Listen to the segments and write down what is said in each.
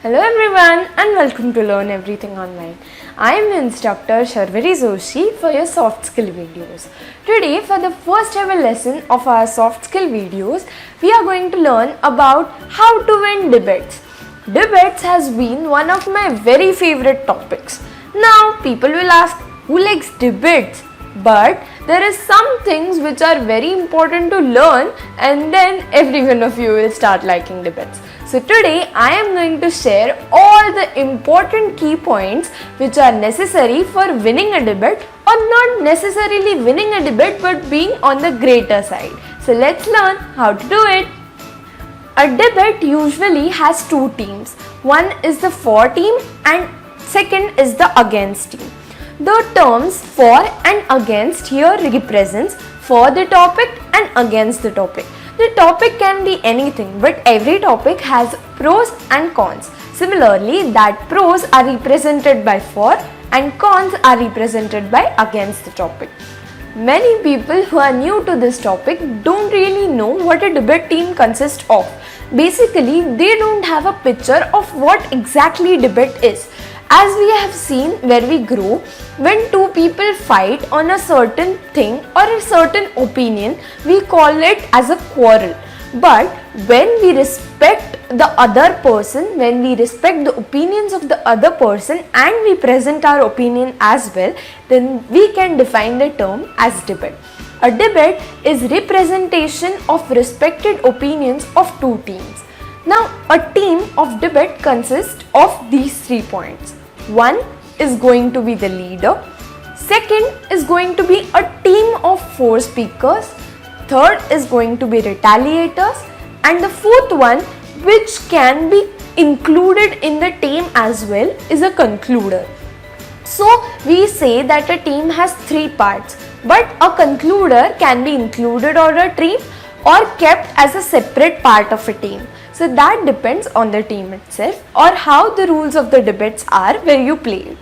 Hello everyone and welcome to Learn Everything Online. I am your instructor Sharvari Zoshi for your soft skill videos. Today for the first ever lesson of our soft skill videos, we are going to learn about how to win debates. Debates has been one of my very favorite topics. Now people will ask, who likes debates? But there is some things which are very important to learn and then every one of you will start liking debates. So today I am going to share all the important key points which are necessary for winning a debate, or not necessarily winning a debate but being on the greater side. So let's learn how to do it. A debate usually has two teams. One is the for team and second is the against team. The terms for and against here represents for the topic and against the topic. The topic can be anything, but every topic has pros and cons. Similarly, that pros are represented by for and cons are represented by against the topic. Many people who are new to this topic don't really know what a debate team consists of. Basically, they don't have a picture of what exactly debate is. As we have seen where we grow, when two people fight on a certain thing or a certain opinion, we call it as a quarrel. But when we respect the other person, when we respect the opinions of the other person and we present our opinion as well, then we can define the term as debate. A debate is representation of respected opinions of two teams. Now, a team of debate consists of these 3 points. One is going to be the leader. Second is going to be a team of 4 speakers. Third is going to be retaliators. And the fourth one, which can be included in the team as well, is a concluder. So we say that a team has 3 parts, but a concluder can be included on a team or kept as a separate part of a team. So that depends on the team itself or how the rules of the debates are where you play.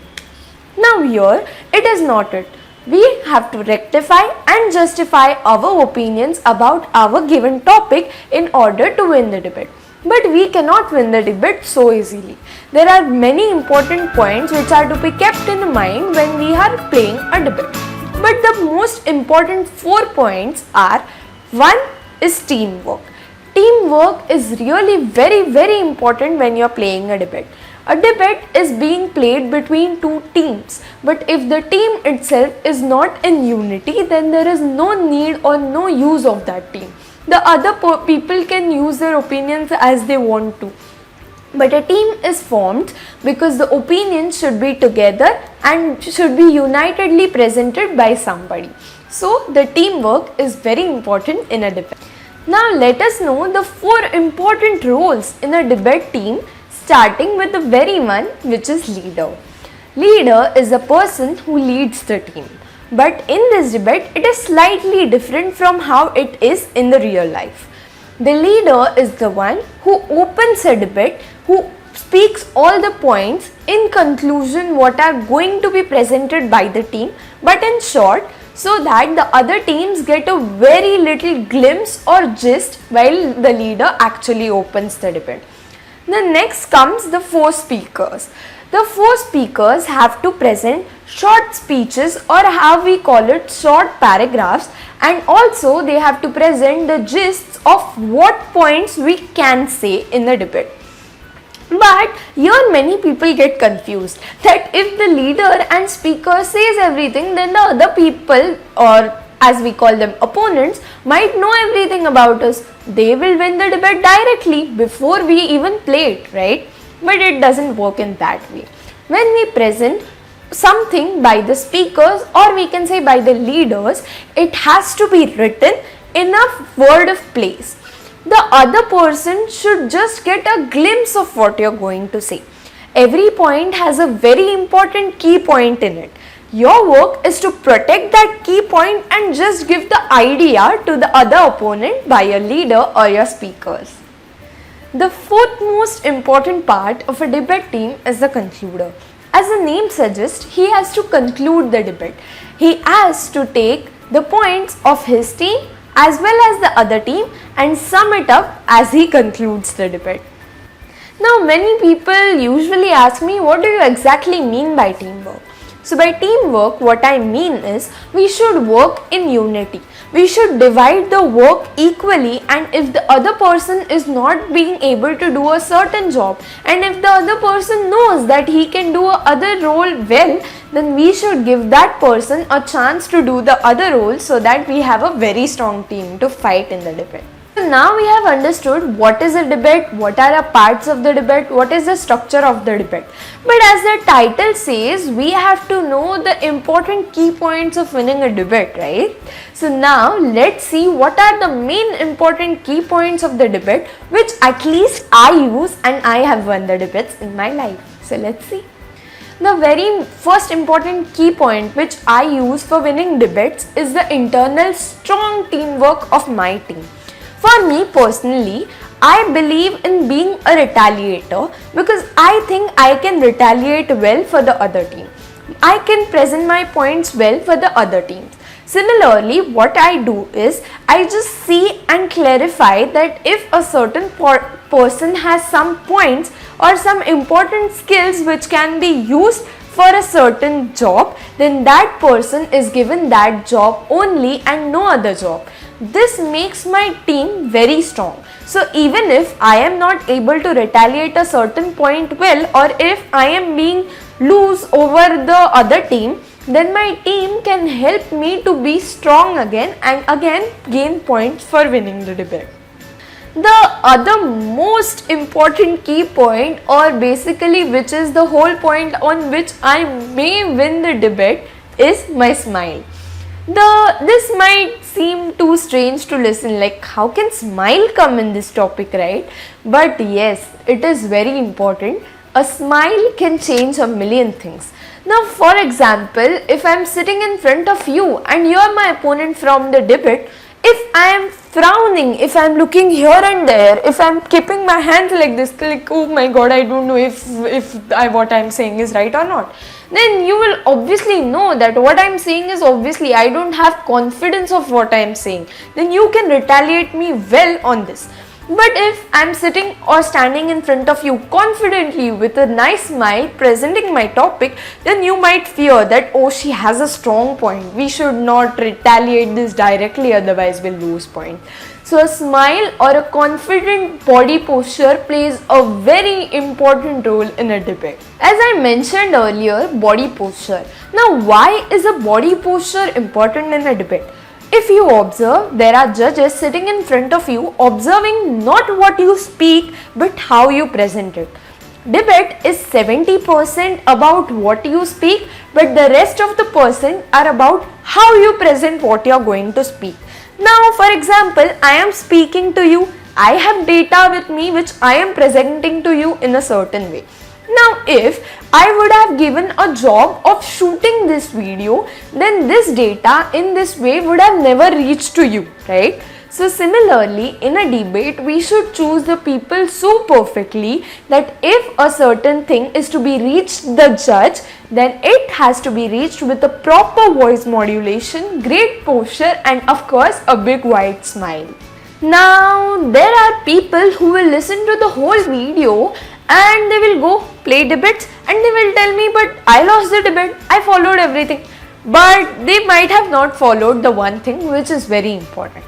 Now here it is not it. We have to rectify and justify our opinions about our given topic in order to win the debate. But we cannot win the debate so easily. There are many important points which are to be kept in mind when we are playing a debate. But the most important 4 points are: 1 is teamwork. Teamwork is really very important when you are playing a debate. A debate is being played between 2 teams, but if the team itself is not in unity, then there is no need or no use of that team. The other people can use their opinions as they want to. But a team is formed because the opinions should be together and should be unitedly presented by somebody. So the teamwork is very important in a debate. Now let us know the 4 important roles in a debate team, starting with the very one, which is leader. Leader is the person who leads the team. But in this debate, it is slightly different from how it is in the real life. The leader is the one who opens a debate, who speaks all the points, in conclusion what are going to be presented by the team, but in short, so that the other teams get a very little glimpse or gist while the leader actually opens the debate. The next comes the 4 speakers. The 4 speakers have to present short speeches, or how we call it, short paragraphs, and also they have to present the gists of what points we can say in the debate. But here many people get confused that if the leader and speaker says everything, then the other people, or as we call them opponents, might know everything about us. They will win the debate directly before we even play it, right? But it doesn't work in that way. When we present something by the speakers, or we can say by the leaders, it has to be written in a word of place. The other person should just get a glimpse of what you're going to say. Every point has a very important key point in it. Your work is to protect that key point and just give the idea to the other opponent by your leader or your speakers. The 4th most important part of a debate team is the concluder. As the name suggests, he has to conclude the debate. He has to take the points of his team as well as the other team and sum it up as he concludes the debate. Now, many people usually ask me, what do you exactly mean by teamwork? So, by teamwork, what I mean is we should work in unity. We should divide the work equally, and if the other person is not being able to do a certain job, and if the other person knows that he can do a other role well, then we should give that person a chance to do the other role so that we have a very strong team to fight in the debate. So now we have understood what is a debate, what are the parts of the debate, what is the structure of the debate. But as the title says, we have to know the important key points of winning a debate, right? So now let's see what are the main important key points of the debate which at least I use and I have won the debates in my life. So let's see. The very first important key point which I use for winning debates is the internal strong teamwork of my team. For me personally, I believe in being a retaliator because I think I can retaliate well for the other team. I can present my points well for the other teams. Similarly, what I do is I just see and clarify that if a certain person has some points or some important skills which can be used for a certain job, then that person is given that job only and no other job. This makes my team very strong. So even if I am not able to retaliate a certain point well, or if I am being loose over the other team, then my team can help me to be strong again and again gain points for winning the debate. The other most important key point, or basically which is the whole point on which I may win the debate, is my smile. This might seem too strange to listen, like how can smile come in this topic, right? But yes, it is very important. A smile can change a million things. Now, for example, if I am sitting in front of you and you are my opponent from the debate, if I am frowning, if I am looking here and there, if I am keeping my hands like this, like oh my god, I don't know if what I am saying is right or not, then you will obviously know that what I am saying is obviously I don't have confidence of what I am saying. Then you can retaliate me well on this. But if I am sitting or standing in front of you confidently with a nice smile presenting my topic, then you might fear that oh, she has a strong point, we should not retaliate this directly, otherwise we'll lose point. So a smile or a confident body posture plays a very important role in a debate. As I mentioned earlier, body posture. Now why is a body posture important in a debate? If you observe, there are judges sitting in front of you observing not what you speak but how you present it. Debate is 70% about what you speak, but the rest of the percent are about how you present what you are going to speak. Now, for example, I am speaking to you, I have data with me which I am presenting to you in a certain way. Now, if I would have given a job of shooting this video, then this data in this way would have never reached to you, right? So similarly, in a debate, we should choose the people so perfectly that if a certain thing is to be reached the judge, then it has to be reached with a proper voice modulation, great posture, and of course a big wide smile. Now, there are people who will listen to the whole video and they will go play debates and they will tell me, but I lost the debate, I followed everything. But they might have not followed the one thing which is very important.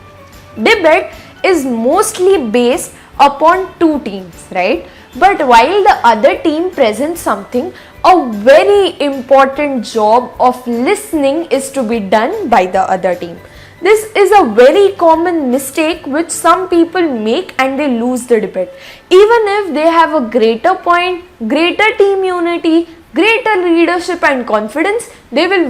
Debate is mostly based upon two teams, right? But while the other team presents something, a very important job of listening is to be done by the other team. This is a very common mistake which some people make and they lose the debate. Even if they have a greater point, greater team unity, greater leadership and confidence, they will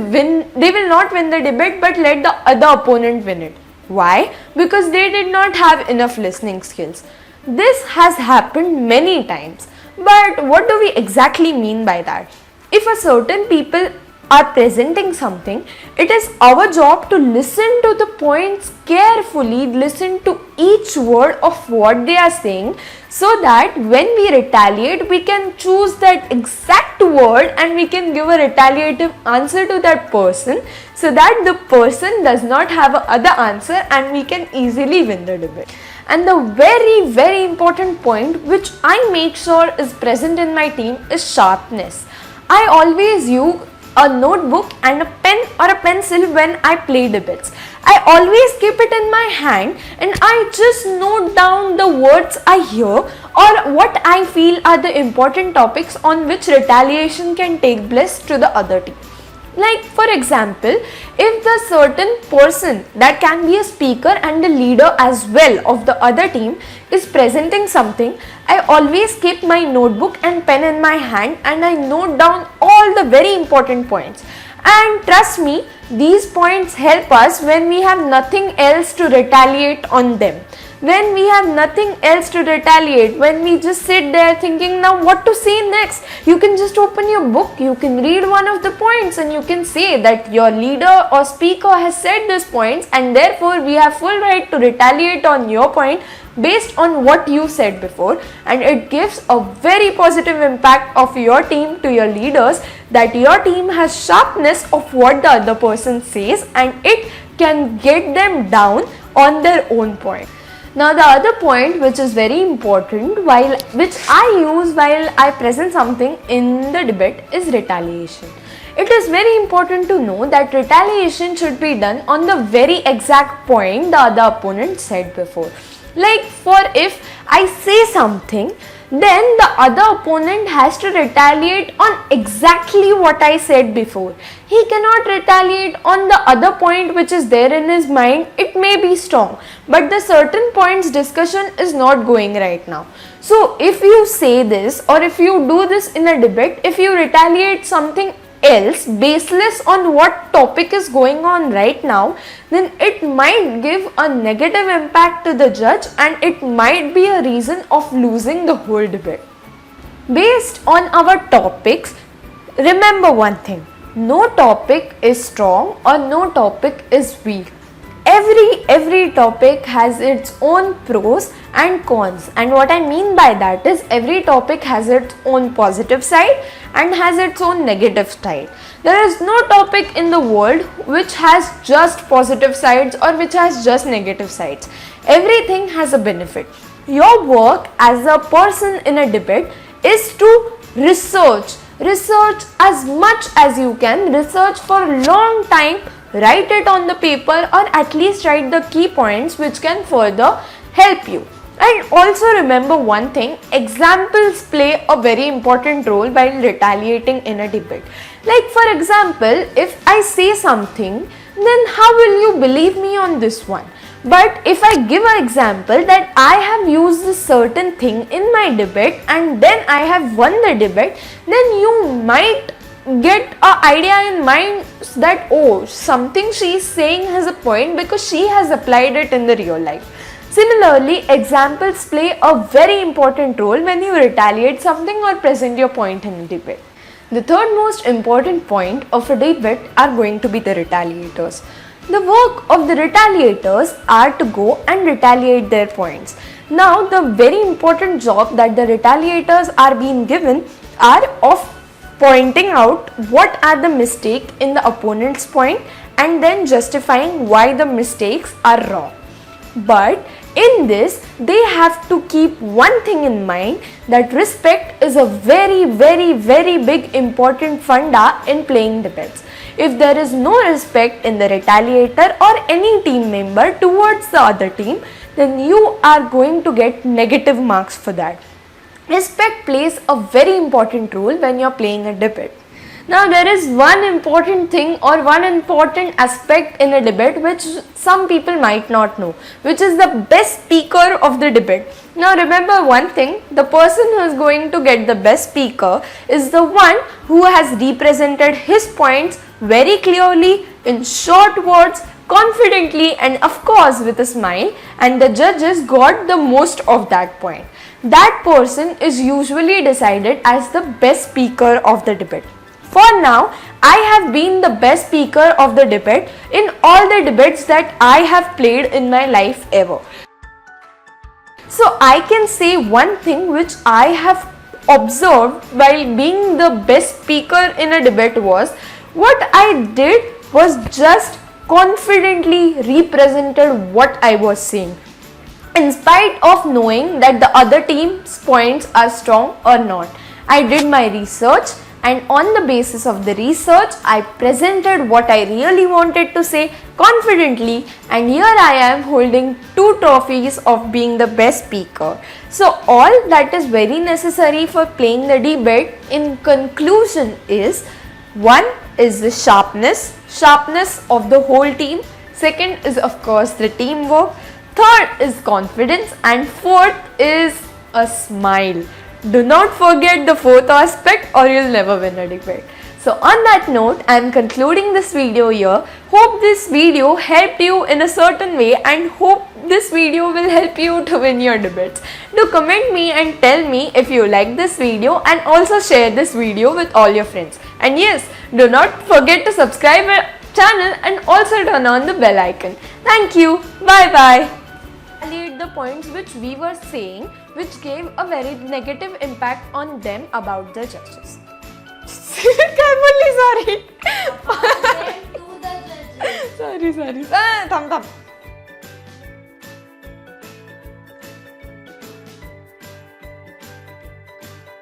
not win the debate but let the other opponent win it. Why? Because they did not have enough listening skills. This has happened many times. But what do we exactly mean by that? If a certain people are presenting something, it is our job to listen to the points carefully, listen to each word of what they are saying, so that when we retaliate, we can choose that exact word and we can give a retaliative answer to that person, so that the person does not have a other answer and we can easily win the debate. And the very, very important point which I make sure is present in my team is sharpness. I always use a notebook and a pen or a pencil when I play debates. I always keep it in my hand and I just note down the words I hear or what I feel are the important topics on which retaliation can take place to the other team. Like for example, if the certain person that can be a speaker and a leader as well of the other team is presenting something, I always keep my notebook and pen in my hand and I note down all the very important points. And trust me, these points help us when we have nothing else to retaliate on them. When we have nothing else to retaliate, when we just sit there thinking now what to say next, you can just open your book, you can read one of the points and you can say that your leader or speaker has said these points and therefore we have full right to retaliate on your point based on what you said before, and it gives a very positive impact of your team to your leaders that your team has sharpness of what the other person says and it can get them down on their own point. Now the other point which is very important which I use while I present something in the debate is retaliation. It is very important to know that retaliation should be done on the very exact point the other opponent said before. Like for if I say something, then the other opponent has to retaliate on exactly what I said before. He cannot retaliate on the other point which is there in his mind. It may be strong, but the certain points discussion is not going right now. So if you say this or if you do this in a debate, if you retaliate something else baseless on what topic is going on right now, then it might give a negative impact to the judge and it might be a reason of losing the whole debate. Based on our topics, remember one thing, no topic is strong or no topic is weak. Every topic has its own pros and cons, and what I mean by that is every topic has its own positive side and has its own negative side. There is no topic in the world which has just positive sides or which has just negative sides. Everything has a benefit. Your work as a person in a debate is to research as much as you can, research for a long time, write it on the paper or at least write the key points which can further help you. And also remember one thing, examples play a very important role while retaliating in a debate. Like for example, if I say something, then how will you believe me on this one? But if I give an example that I have used a certain thing in my debate and then I have won the debate, then you might get an idea in mind that oh, something she is saying has a point because she has applied it in the real life. Similarly, examples play a very important role when you retaliate something or present your point in a debate. The third most important point of a debate are going to be the retaliators. The work of the retaliators are to go and retaliate their points. Now, the very important job that the retaliators are being given are of pointing out what are the mistakes in the opponent's point and then justifying why the mistakes are wrong. But in this, they have to keep one thing in mind, that respect is a very big important funda in playing debates. If there is no respect in the retaliator or any team member towards the other team, then you are going to get negative marks for that. Respect plays a very important role when you are playing a debate. Now there is one important thing or one important aspect in a debate which some people might not know, which is the best speaker of the debate. Now remember one thing, the person who is going to get the best speaker is the one who has represented his points very clearly in short words, confidently and of course with a smile, and the judges got the most of that point. That person is usually decided as the best speaker of the debate. For now, I have been the best speaker of the debate in all the debates that I have played in my life ever. So I can say one thing which I have observed while being the best speaker in a debate was, what I did was just confidently represented what I was saying. in spite of knowing that the other team's points are strong or not. I did my research, and on the basis of the research, I presented what I really wanted to say confidently, and here I am holding 2 trophies of being the best speaker. So all that is very necessary for playing the debate in conclusion is, one is the sharpness of the whole team. Second is of course the teamwork. Third is confidence, and fourth is a smile. Do not forget the fourth aspect or you'll never win a debate. So on that note, I am concluding this video here. Hope this video helped you in a certain way and hope this video will help you to win your debates. Do comment me and tell me if you like this video, and also share this video with all your friends. And yes, do not forget to subscribe my channel and also turn on the bell icon. Thank you. Bye bye. Validate the points which we were saying, which gave a very negative impact on them about the judges. Carefully, sorry. To the judges. Sorry. Thumb.